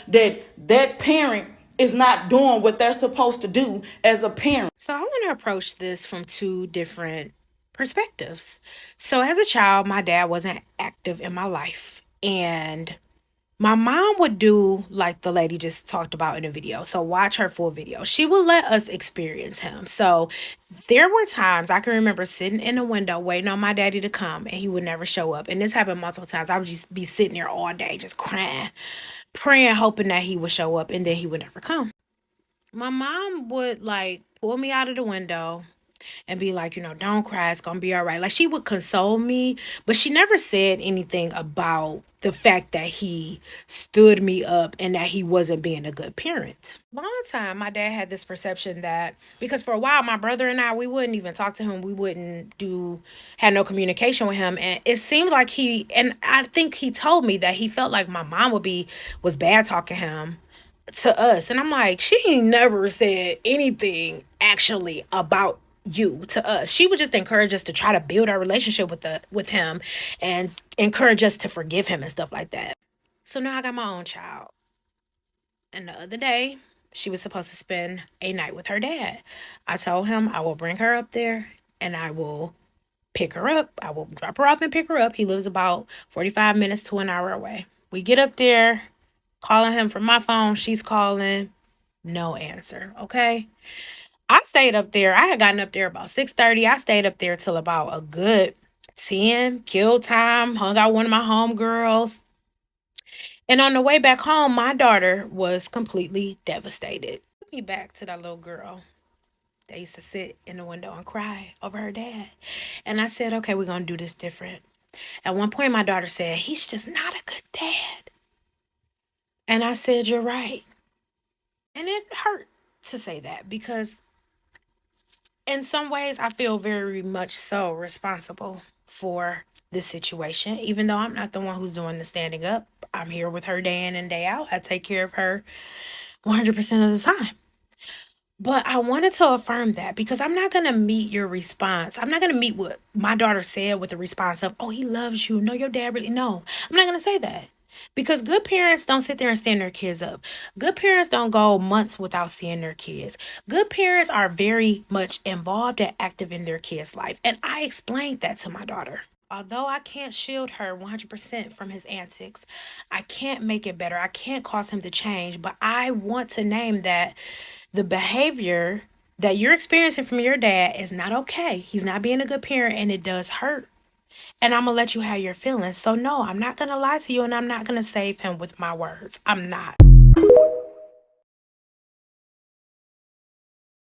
that parent is not doing what they're supposed to do as a parent. So I want to approach this from two different perspectives. So as a child, my dad wasn't active in my life. And my mom would do like the lady just talked about in the video. So watch her full video. She would let us experience him. So there were times I can remember sitting in the window waiting on my daddy to come and he would never show up. And this happened multiple times. I would just be sitting there all day just crying, praying, hoping that he would show up, and then he would never come. My mom would like pull me out of the window and be like, don't cry, it's gonna be all right. Like she would console me, but she never said anything about the fact that he stood me up and that he wasn't being a good parent. Long time, my dad had this perception that because for a while, my brother and I, we wouldn't even talk to him. We wouldn't had no communication with him. And it seemed like and I think he told me that he felt like my mom was bad talking him to us. And I'm like, she ain't never said anything actually about you to us. She would just encourage us to try to build our relationship with him and encourage us to forgive him and stuff like that. So now I got my own child. And the other day, she was supposed to spend a night with her dad. I told him I will bring her up there and I will pick her up. I will drop her off and pick her up. He lives about 45 minutes to an hour away. We get up there, calling him from my phone. She's calling. No answer. Okay. I stayed up there. I had gotten up there about 6:30. I stayed up there till about a good 10, killed time, hung out with one of my homegirls. And on the way back home, my daughter was completely devastated. Took me back to that little girl that used to sit in the window and cry over her dad. And I said, okay, we're going to do this different. At one point, my daughter said, he's just not a good dad. And I said, you're right. And it hurt to say that because in some ways, I feel very much so responsible for this situation, even though I'm not the one who's doing the standing up. I'm here with her day in and day out. I take care of her 100% of the time. But I wanted to affirm that because I'm not going to meet your response. I'm not going to meet what my daughter said with the response of, oh, he loves you. No, your dad really, no. I'm not going to say that. Because good parents don't sit there and stand their kids up. Good parents don't go months without seeing their kids. Good parents are very much involved and active in their kids' life. And I explained that to my daughter. Although I can't shield her 100% from his antics, I can't make it better. I can't cause him to change. But I want to name that the behavior that you're experiencing from your dad is not okay. He's not being a good parent and it does hurt. And I'm going to let you have your feelings. So no, I'm not going to lie to you and I'm not going to save him with my words. I'm not.